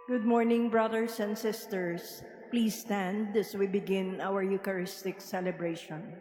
Good morning, brothers and sisters. Please stand as we begin our Eucharistic celebration.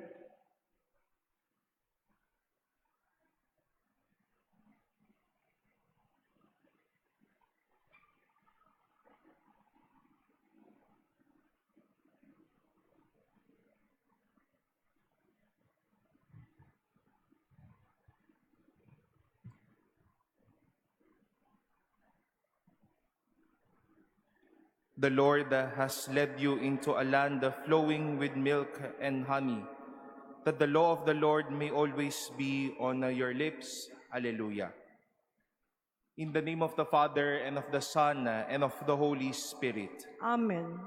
The Lord has led you into a land flowing with milk and honey, that the law of the Lord may always be on your lips. Alleluia. In the name of the Father, and of the Son, and of the Holy Spirit. Amen.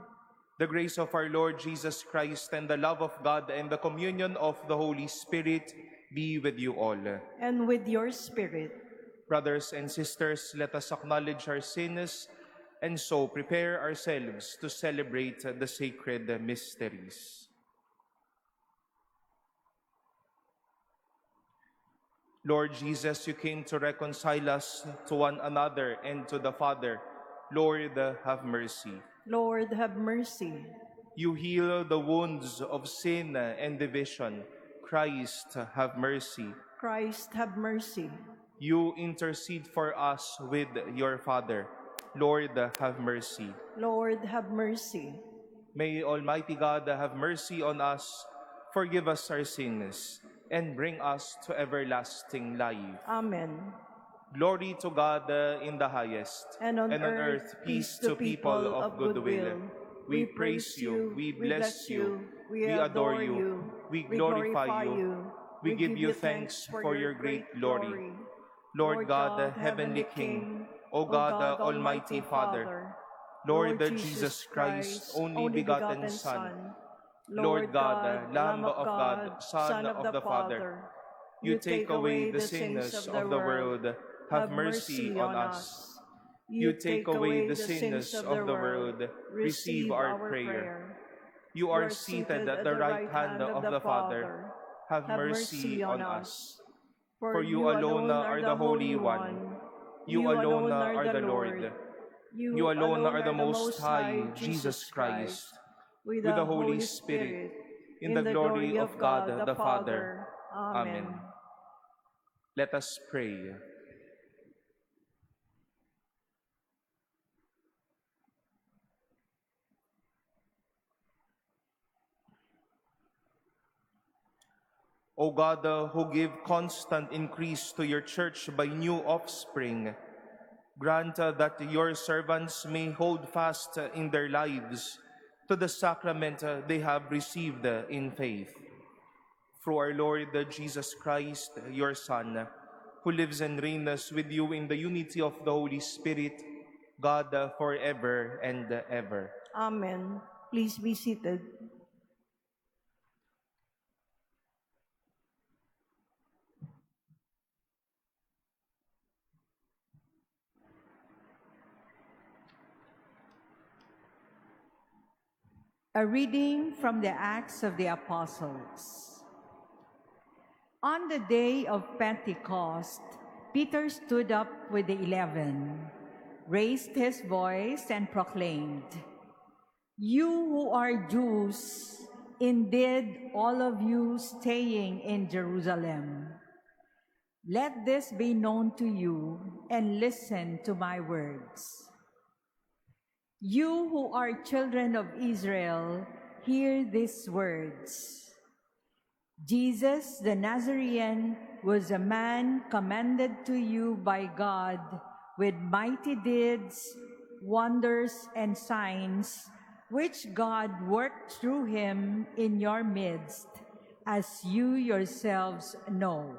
The grace of our Lord Jesus Christ, and the love of God, and the communion of the Holy Spirit be with you all. And with your spirit. Brothers and sisters, let us acknowledge our sins and so prepare ourselves to celebrate the sacred mysteries. Lord Jesus, you came to reconcile us to one another and to the Father. Lord, have mercy. Lord, have mercy. You heal the wounds of sin and division. Christ, have mercy. Christ, have mercy. You intercede for us with your Father. Lord, have mercy. Lord, have mercy. May Almighty God have mercy on us, forgive us our sins, and bring us to everlasting life. Amen. Glory to God in the highest, and on earth peace to people of good will. We praise you, we bless you, we adore you, we glorify you, we give you thanks for your great glory. Lord God, Heavenly King, O God, Almighty Father, Lord Jesus Christ, only begotten Son, Lord God, Lamb of God, Son of the Father, you take away the sins of the world, have mercy on us. You take away the sins of the world, receive our prayer. You are seated at the right hand of the Father, have mercy on us. For you alone are the Holy One, you alone are the Lord, you alone are the Most High, Jesus Christ, with the Holy Spirit, in the glory of God the Father. Amen. Let us pray. O God, who give constant increase to your church by new offspring, grant that your servants may hold fast in their lives to the sacrament they have received in faith. Through our Lord Jesus Christ, your Son, who lives and reigns with you in the unity of the Holy Spirit, God, forever and ever. Amen. Please be seated. A reading from the Acts of the Apostles. On the day of Pentecost, Peter stood up with the 11, raised his voice and proclaimed, "You who are Jews, indeed all of you staying in Jerusalem, let this be known to you and listen to my words. You who are children of Israel, hear these words. Jesus the Nazarene was a man commended to you by God with mighty deeds, wonders, and signs, which God worked through him in your midst, as you yourselves know.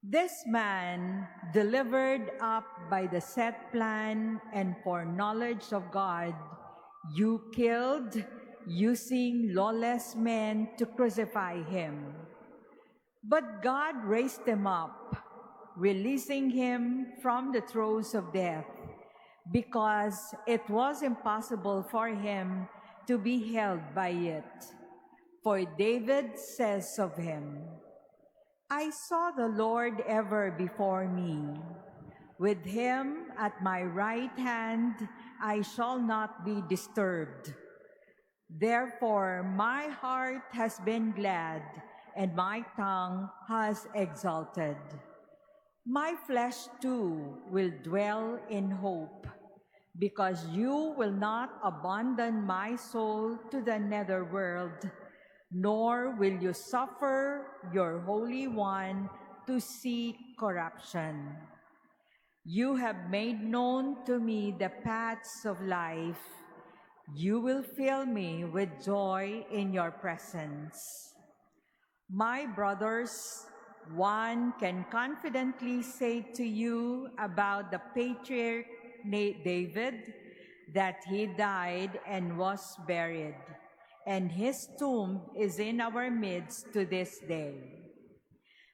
This man, delivered up by the set plan and foreknowledge of God, you killed, using lawless men to crucify him. But God raised him up, releasing him from the throes of death, because it was impossible for him to be held by it. For David says of him, I saw the Lord ever before me, With him at my right hand, I shall not be disturbed. Therefore, my heart has been glad, and my tongue has exulted. My flesh too will dwell in hope, because you will not abandon my soul to the netherworld, nor will you suffer your Holy One to see corruption. You have made known to me the paths of life. You will fill me with joy in your presence. My brothers, one can confidently say to you about the patriarch David that he died and was buried, and his tomb is in our midst to this day.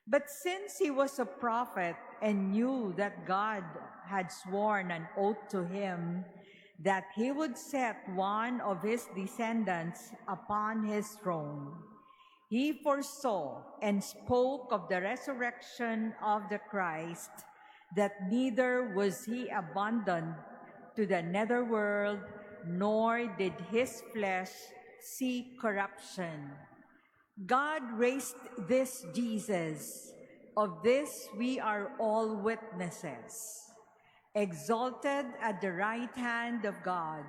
But since he was a prophet and knew that God had sworn an oath to him that he would set one of his descendants upon his throne, he foresaw and spoke of the resurrection of the Christ, that neither was he abandoned to the netherworld, nor did his flesh see corruption. God raised this Jesus. Of this we are all witnesses. Exalted at the right hand of God,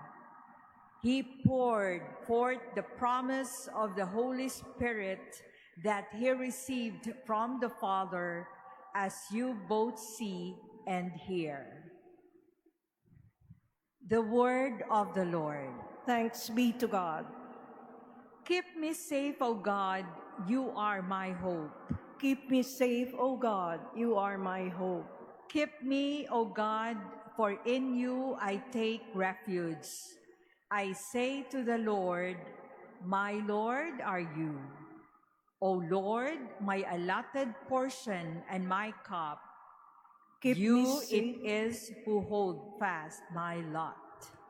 he poured forth the promise of the Holy Spirit that he received from the Father, as you both see and hear. The word of the Lord. Thanks be to God. Keep me safe, O God, you are my hope. Keep me safe, O God, you are my hope. Keep me, O God, for in you I take refuge. I say to the Lord, my Lord are you. O Lord, my allotted portion and my cup, Keep me you safe. it is who hold fast my lot.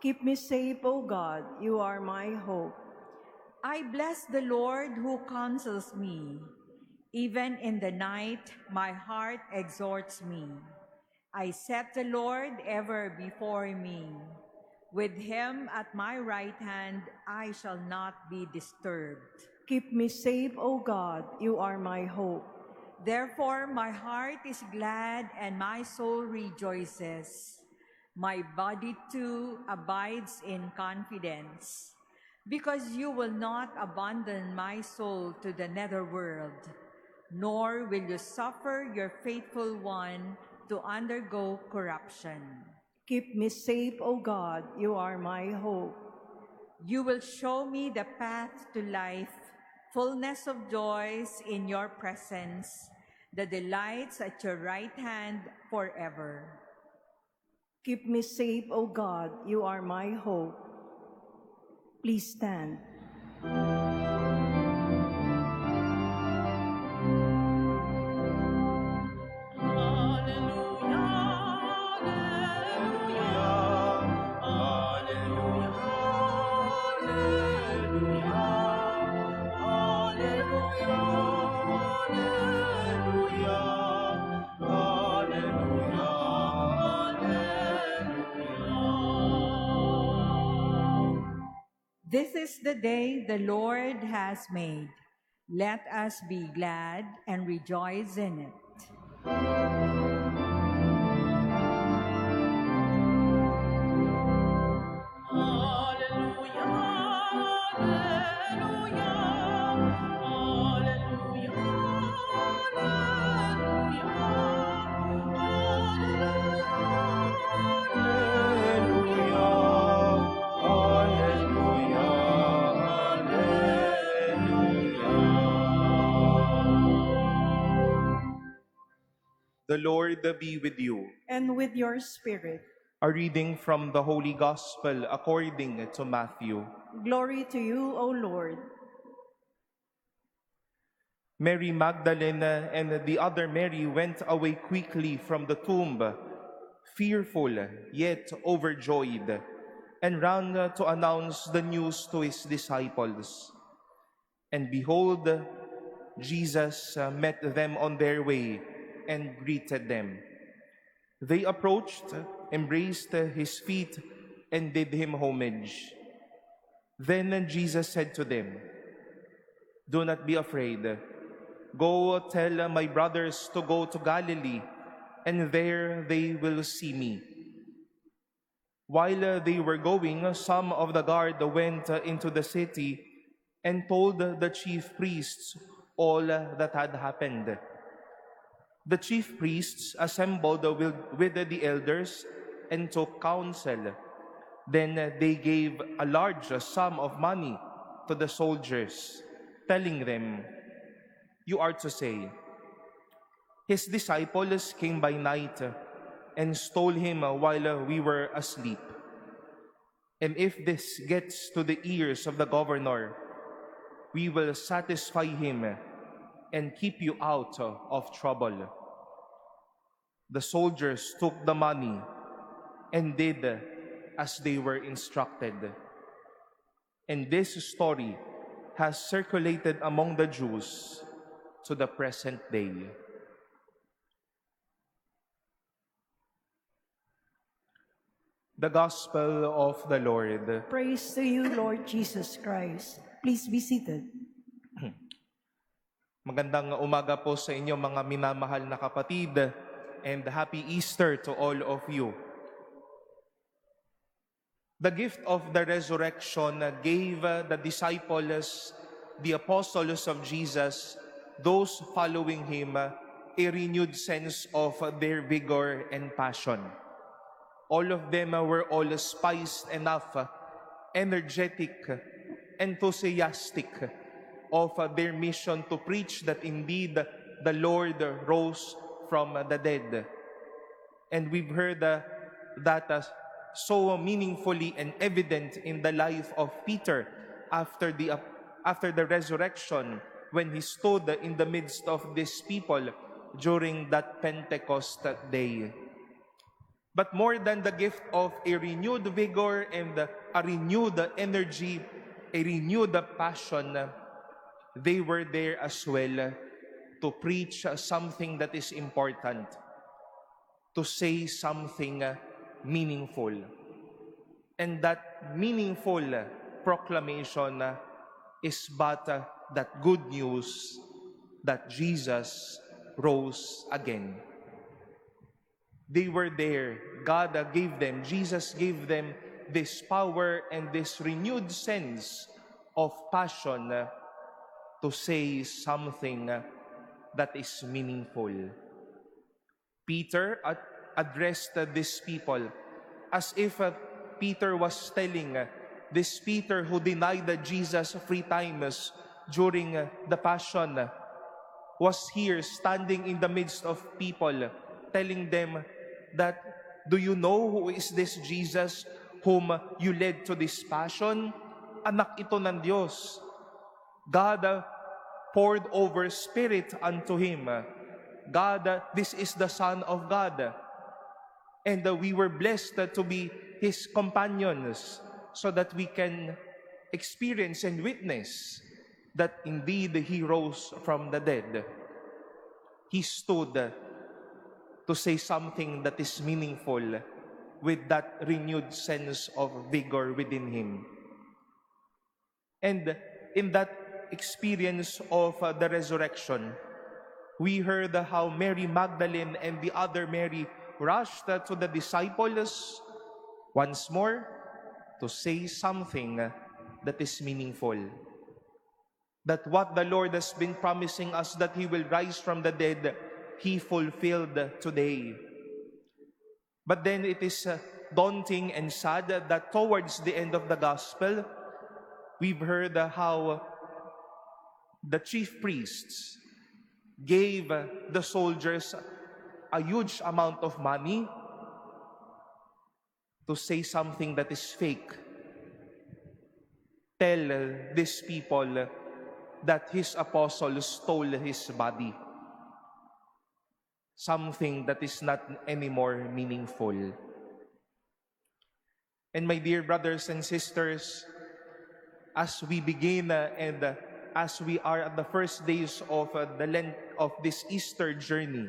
Keep me safe, O God, you are my hope. I bless the Lord who counsels me. Even in the night, my heart exhorts me. I set the Lord ever before me. With him at my right hand, I shall not be disturbed. Keep me safe, O God, you are my hope. Therefore, my heart is glad and my soul rejoices. My body too abides in confidence, because you will not abandon my soul to the netherworld, nor will you suffer your faithful one to undergo corruption. Keep me safe, O God, you are my hope. You will show me the path to life, fullness of joys in your presence, the delights at your right hand forever. Keep me safe, O God, you are my hope. Please stand. This is the day the Lord has made. Let us be glad and rejoice in it. The Lord be with you. And with your spirit. A reading from the Holy Gospel according to Matthew. Glory to you, O Lord. Mary Magdalene and the other Mary went away quickly from the tomb, fearful yet overjoyed, and ran to announce the news to his disciples. And behold, Jesus met them on their way and greeted them. They approached, embraced his feet, and did him homage. Then Jesus said to them, "Do not be afraid. Go tell my brothers to go to Galilee, and there they will see me." While they were going, some of the guard went into the city and told the chief priests all that had happened. The chief priests assembled with the elders and took counsel. Then they gave a large sum of money to the soldiers, telling them, "You are to say, 'His disciples came by night and stole him while we were asleep.' And if this gets to the ears of the governor, we will satisfy him and keep you out of trouble." The soldiers took the money and did as they were instructed. And this story has circulated among the Jews to the present day. The Gospel of the Lord. Praise to you, Lord Jesus Christ. Please be seated. Magandang umaga po sa inyo mga minamahal na kapatid, and happy Easter to all of you. The gift of the resurrection gave the disciples, the apostles of Jesus, those following him, a renewed sense of their vigor and passion. All of them were all spiced enough, energetic, enthusiastic of their mission to preach that indeed the Lord rose from the dead. And we've heard that so meaningfully and evident in the life of Peter after the resurrection, when he stood in the midst of these people during that Pentecost day. But more than the gift of a renewed vigor and a renewed energy, a renewed passion, they were there as well to preach something that is important, to say something meaningful. And that meaningful proclamation is but that good news that Jesus rose again. They were there. God gave them, Jesus gave them this power and this renewed sense of passion to say something that is meaningful. Peter addressed these people as if Peter was telling this Peter who denied Jesus 3 times during the Passion, was here standing in the midst of people, telling them that, "Do you know who is this Jesus whom you led to this passion? Anak ito ng Diyos. God poured over Spirit unto him. God, this is the Son of God. And we were blessed to be his companions so that we can experience and witness that indeed he rose from the dead." He stood to say something that is meaningful with that renewed sense of vigor within him. And in that experience of the resurrection, we heard how Mary Magdalene and the other Mary rushed to the disciples once more to say something that is meaningful. That what the Lord has been promising us, that he will rise from the dead, he fulfilled today. But then it is daunting and sad that towards the end of the gospel, we've heard how the chief priests gave the soldiers a huge amount of money to say something that is fake. Tell these people that his apostles stole his body. Something that is not anymore meaningful. And my dear brothers and sisters, as we begin and as we are at the first days of the Lent of this Easter journey,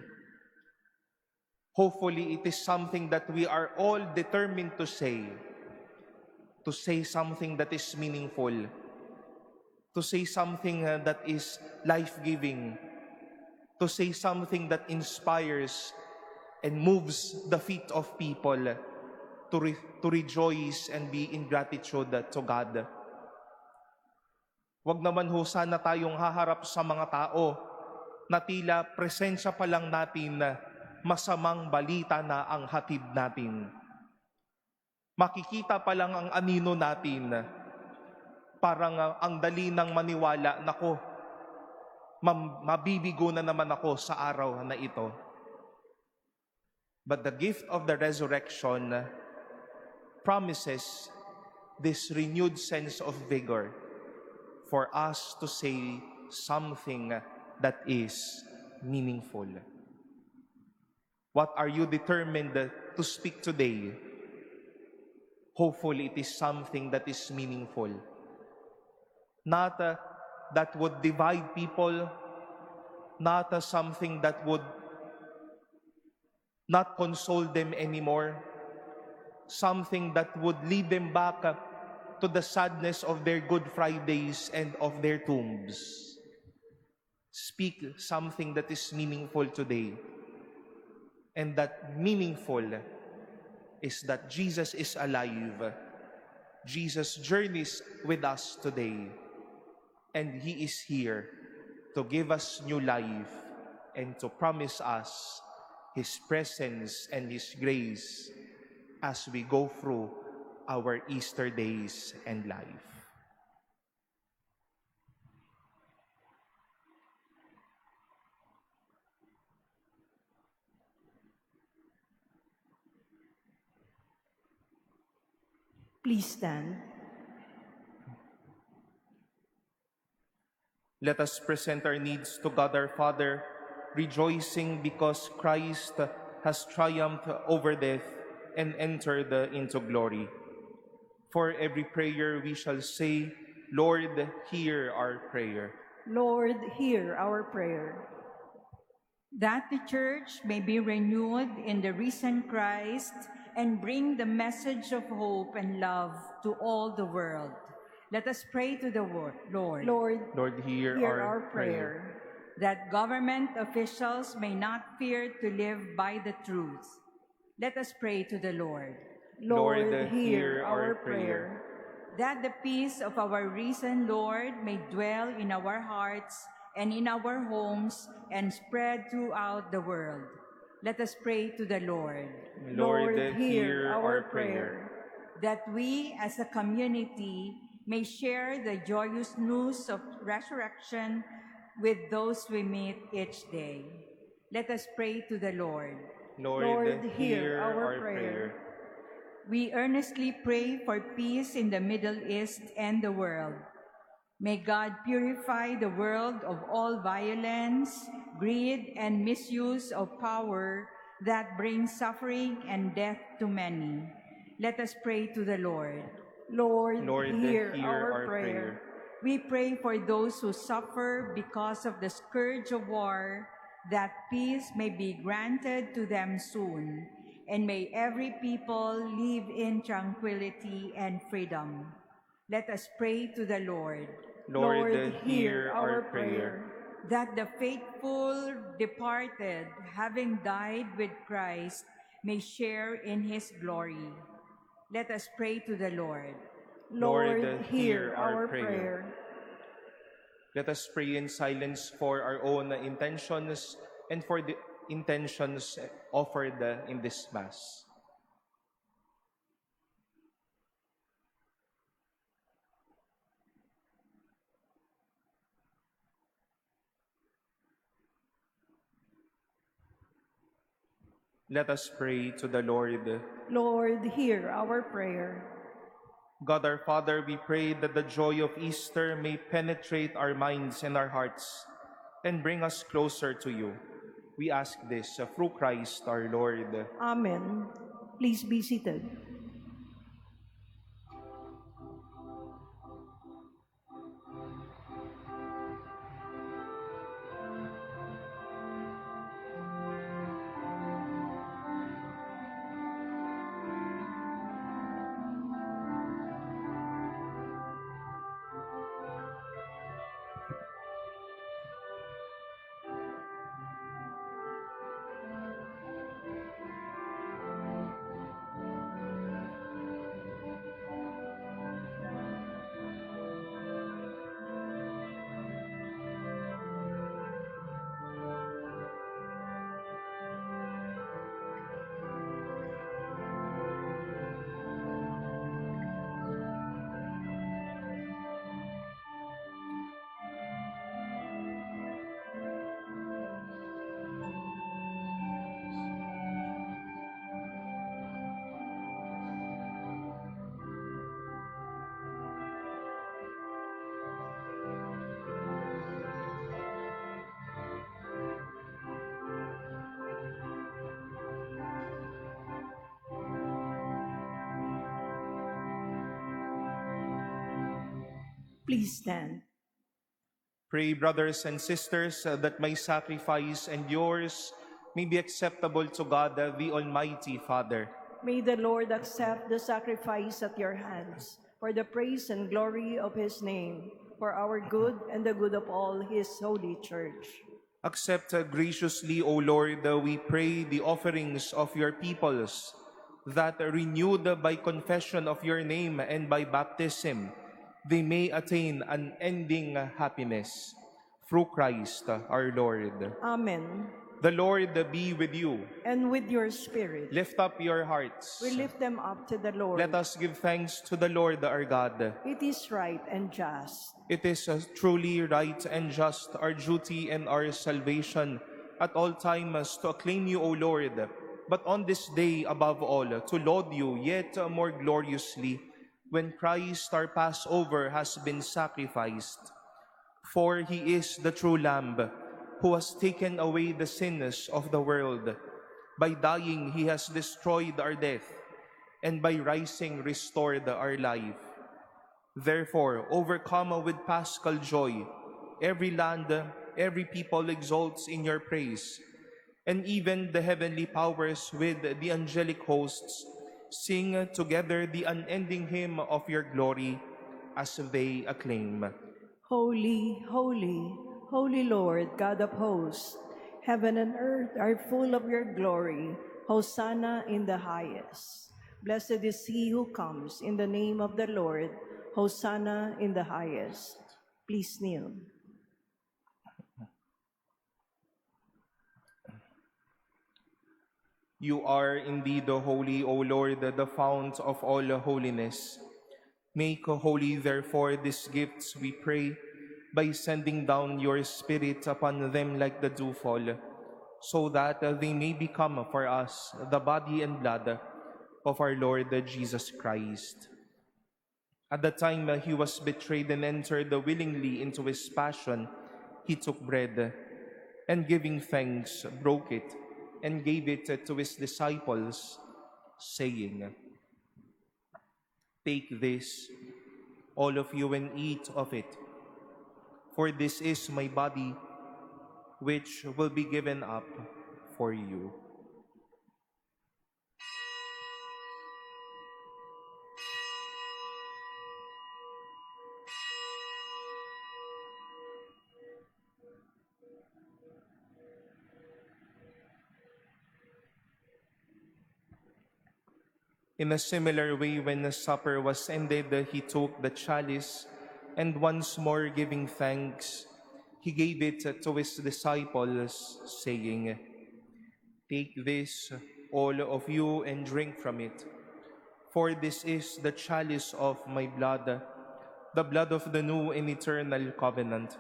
Hopefully, it is something that we are all determined to say something that is meaningful, to say something that is life-giving, to say something that inspires and moves the feet of people to rejoice and be in gratitude to God. Wag naman ho sana tayong haharap sa mga tao na tila presensya pa lang natin masamang balita na ang hatid natin. Makikita pa lang ang anino natin, parang ang dali ng maniwala, nako, mabibigo na naman ako sa araw na ito. But the gift of the resurrection promises this renewed sense of vigor for us to say something that is meaningful. What are you determined to speak today? Hopefully, it is something that is meaningful. Not that would divide people, not something that would not console them anymore, something that would lead them back to the sadness of their Good Fridays and of their tombs. Speak something that is meaningful today. And that meaningful is that Jesus is alive. Jesus journeys with us today. And He is here to give us new life and to promise us His presence and His grace as we go through our Easter days and life. Please stand. Let us present our needs to God our Father, rejoicing because Christ has triumphed over death and entered into glory. For every prayer we shall say, Lord, hear our prayer. Lord, hear our prayer. That the Church may be renewed in the risen Christ and bring the message of hope and love to all the world. Let us pray to the Lord. Lord, hear our prayer. That government officials may not fear to live by the truth. Let us pray to the Lord. Lord, hear our prayer. That the peace of our risen Lord may dwell in our hearts and in our homes and spread throughout the world. Let us pray to the Lord. Lord, hear our prayer. That we as a community may share the joyous news of resurrection with those we meet each day. Let us pray to the Lord. Lord, hear our prayer. We earnestly pray for peace in the Middle East and the world. May God purify the world of all violence, greed, and misuse of power that brings suffering and death to many. Let us pray to the Lord. Lord, hear our prayer. We pray for those who suffer because of the scourge of war, that peace may be granted to them soon, and may every people live in tranquility and freedom. Let us pray to the Lord. Lord, hear our prayer. That the faithful departed, having died with Christ, may share in His glory. Let us pray to the Lord. Lord, hear our prayer. Let us pray in silence for our own intentions and for the intentions offered in this Mass. Let us pray to the Lord. Lord, hear our prayer. God our Father, we pray that the joy of Easter may penetrate our minds and our hearts and bring us closer to you. We ask this through Christ our Lord. Amen. Please be seated. Please stand. Pray, brothers and sisters, that my sacrifice and yours may be acceptable to God, the Almighty Father. May the Lord accept the sacrifice at your hands for the praise and glory of his name, for our good and the good of all his holy church. Accept graciously, O Lord, we pray, the offerings of your peoples, that renewed by confession of your name and by baptism, they may attain unending happiness. Through Christ our Lord. Amen. The Lord be with you. And with your spirit. Lift up your hearts. We lift them up to the Lord. Let us give thanks to the Lord our God. It is right and just. It is truly right and just, our duty and our salvation, at all times to acclaim you, O Lord, but on this day above all, to laud you yet more gloriously, when Christ our Passover has been sacrificed. For he is the true Lamb, who has taken away the sins of the world. By dying, he has destroyed our death, and by rising, restored our life. Therefore, overcome with paschal joy, every land, every people exalts in your praise, and even the heavenly powers with the angelic hosts sing together the unending hymn of your glory as they acclaim. Holy, holy, holy Lord, God of hosts, heaven and earth are full of your glory. Hosanna in the highest. Blessed is he who comes in the name of the Lord. Hosanna in the highest. Please kneel. You are indeed holy, O Lord, the fount of all holiness. Make holy, therefore, these gifts, we pray, by sending down your Spirit upon them like the dewfall, so that they may become for us the body and blood of our Lord Jesus Christ. At the time he was betrayed and entered willingly into his passion, he took bread, and giving thanks, broke it, and gave it to his disciples, saying, "Take this, all of you, and eat of it, for this is my body, which will be given up for you." In a similar way, when the supper was ended, he took the chalice, and once more giving thanks, he gave it to his disciples, saying, "Take this, all of you, and drink from it. For this is the chalice of my blood, the blood of the new and eternal covenant,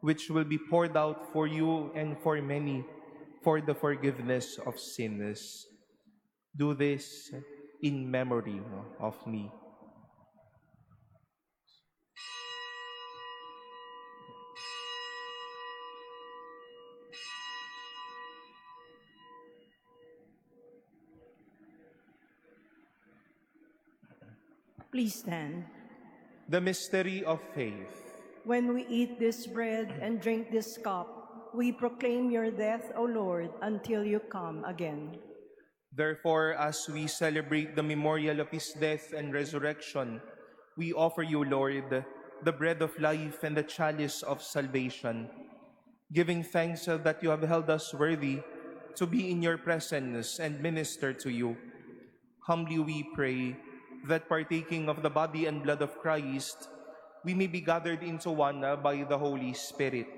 which will be poured out for you and for many for the forgiveness of sins. Do this in memory of me." Please stand. The mystery of faith. When we eat this bread and drink this cup, we proclaim your death, O Lord, until you come again. Therefore, as we celebrate the memorial of his death and resurrection, we offer you, Lord, the bread of life and the chalice of salvation, giving thanks that you have held us worthy to be in your presence and minister to you. Humbly we pray that, partaking of the body and blood of Christ, we may be gathered into one by the Holy Spirit.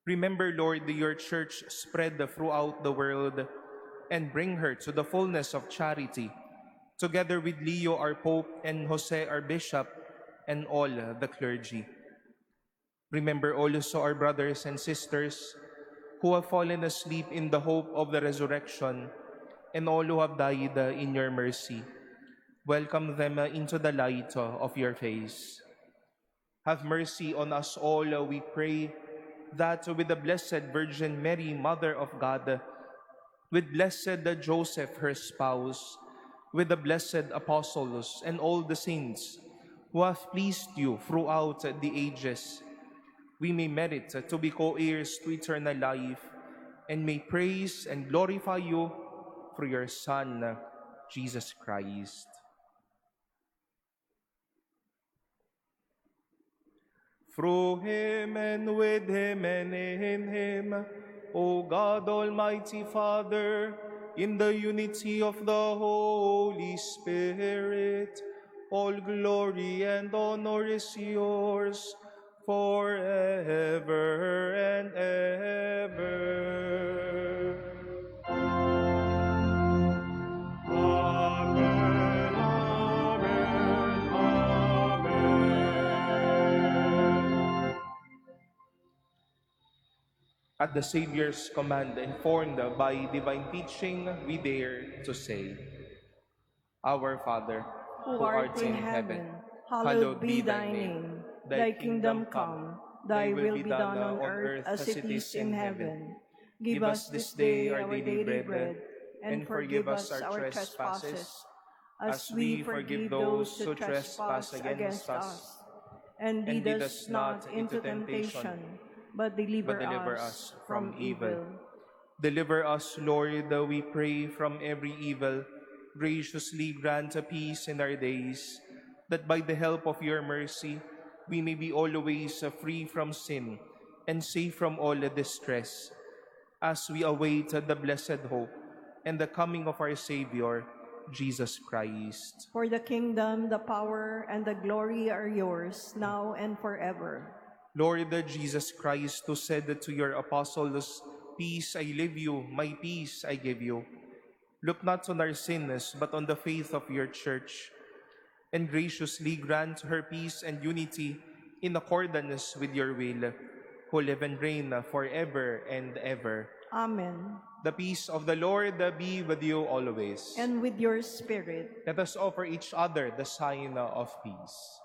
Remember, Lord, your church spread throughout the world, and bring her to the fullness of charity, together with Leo our Pope and Jose our Bishop and all the clergy. Remember also our brothers and sisters who have fallen asleep in the hope of the resurrection, and all who have died in your mercy. Welcome them into the light of your face. Have mercy on us all, we pray, that with the Blessed Virgin Mary, Mother of God, with blessed Joseph, her spouse, with the blessed apostles and all the saints, who have pleased you throughout the ages, we may merit to be co-heirs to eternal life and may praise and glorify you through your Son, Jesus Christ. Through him and with him and in him, O God Almighty Father, in the unity of the Holy Spirit, all glory and honor is yours forever and ever. Amen, amen, amen. At the Savior's command, informed by divine teaching, we dare to say, Our Father, who art in heaven, hallowed be thy name. Thy kingdom come, thy will be done on earth as it is in heaven. Give us this day our daily bread, and forgive us our trespasses, as we forgive those who trespass against us. And lead us not into temptation, but deliver us from evil. Deliver us, Lord, we pray, from every evil. Graciously grant a peace in our days, that by the help of your mercy, we may be always free from sin and safe from all distress, as we await the blessed hope and the coming of our Savior, Jesus Christ. For the kingdom, the power, and the glory are yours, now and forever. Lord Jesus Christ, who said to your apostles, Peace I leave you, my peace I give you. Look not on our sins, but on the faith of your church, and graciously grant her peace and unity in accordance with your will, who live and reign forever and ever. Amen. The peace of the Lord be with you always. And with your spirit. Let us offer each other the sign of peace.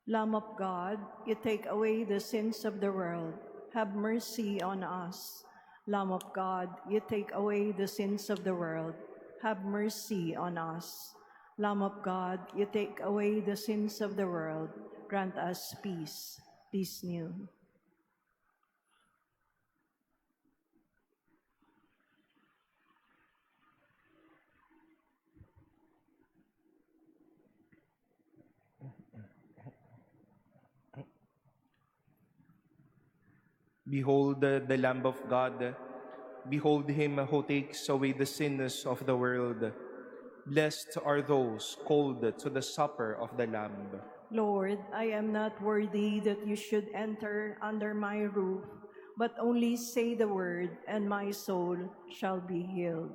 Lamb of God, you take away the sins of the world. Have mercy on us. Lamb of God, you take away the sins of the world. Have mercy on us. Lamb of God, you take away the sins of the world. Grant us peace. Peace new. Behold the Lamb of God. Behold him who takes away the sins of the world. Blessed are those called to the supper of the Lamb. Lord, I am not worthy that you should enter under my roof, but only say the word, and my soul shall be healed.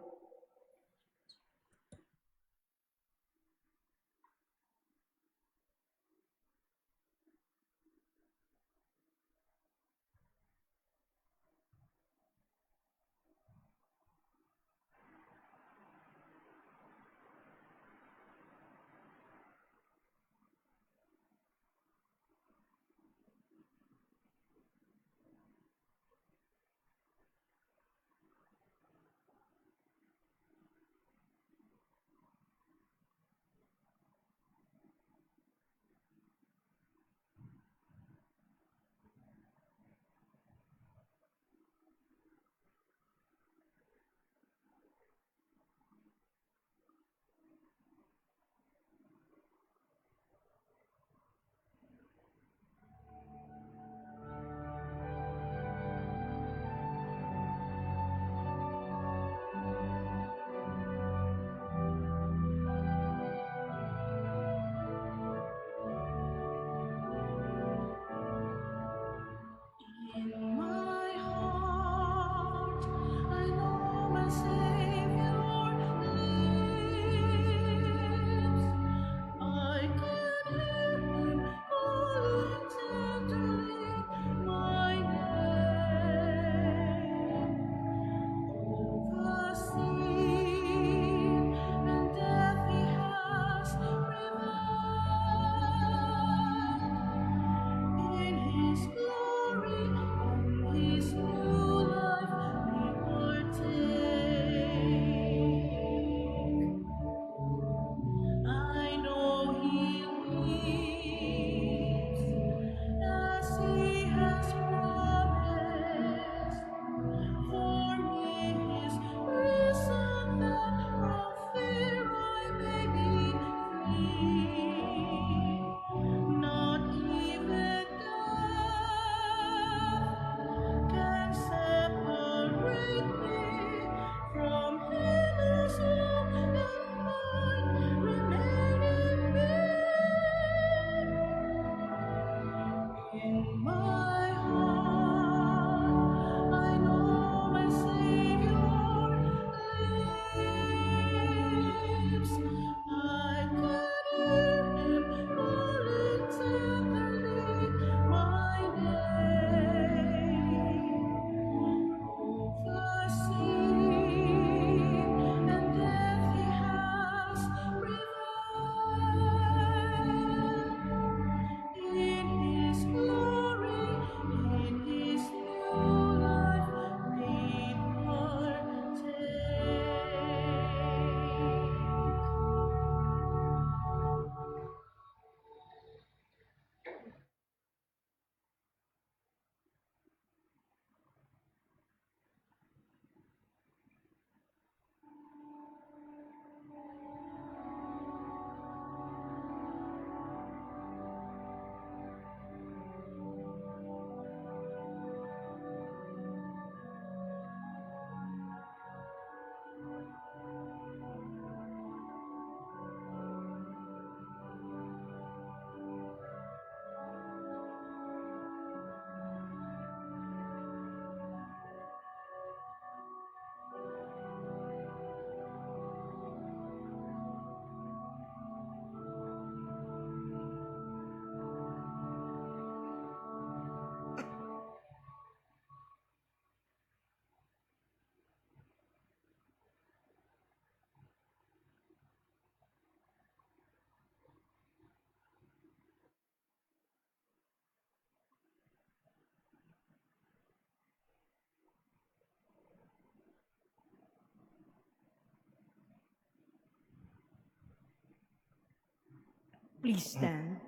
Please stand.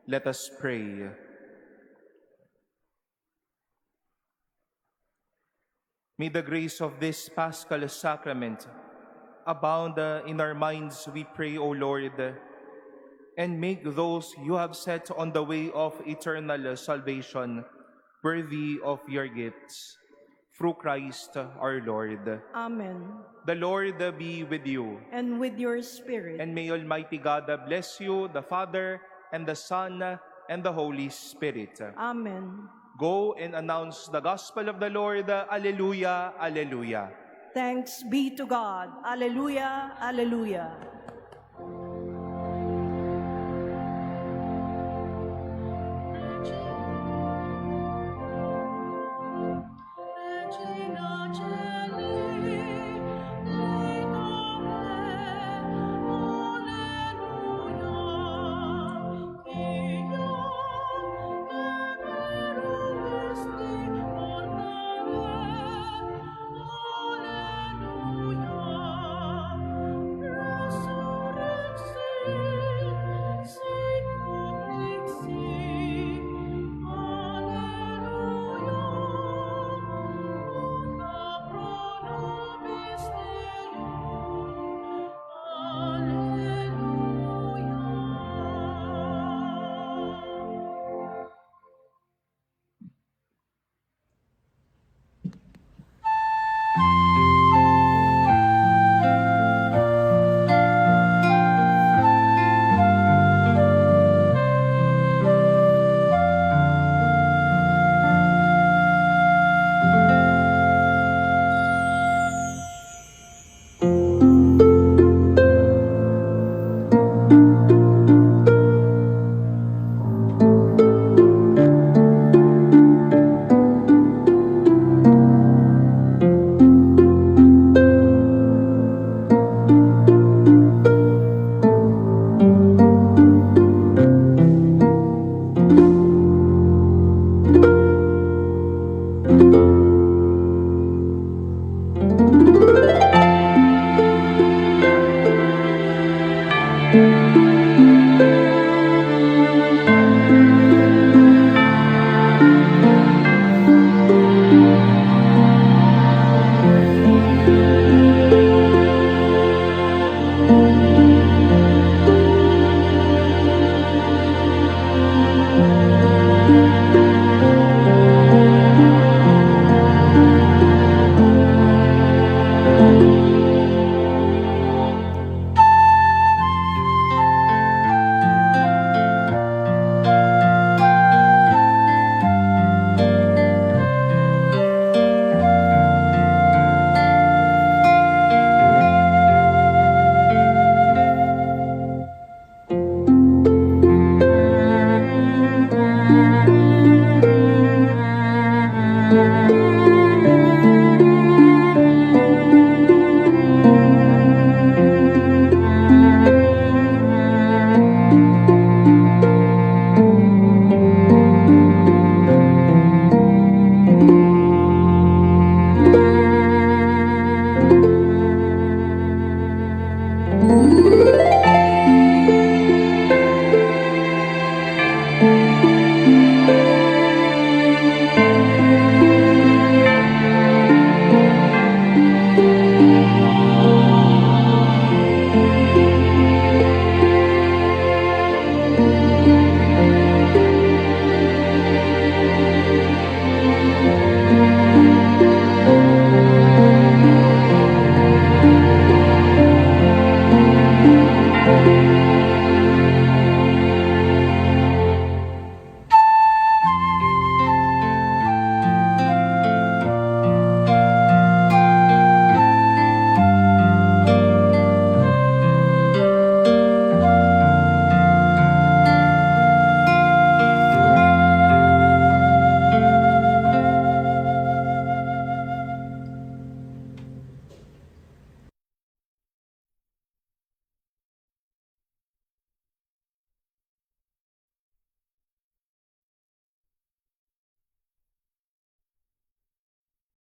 Let us pray. May the grace of this Paschal Sacrament abound in our minds, we pray, O Lord, and make those you have set on the way of eternal salvation worthy of your gifts. Through Christ our Lord. Amen. The Lord be with you. And with your spirit. And may Almighty God bless you, the Father, and the Son, and the Holy Spirit. Amen. Go and announce the gospel of the Lord. Alleluia, alleluia. Thanks be to God. Alleluia, alleluia.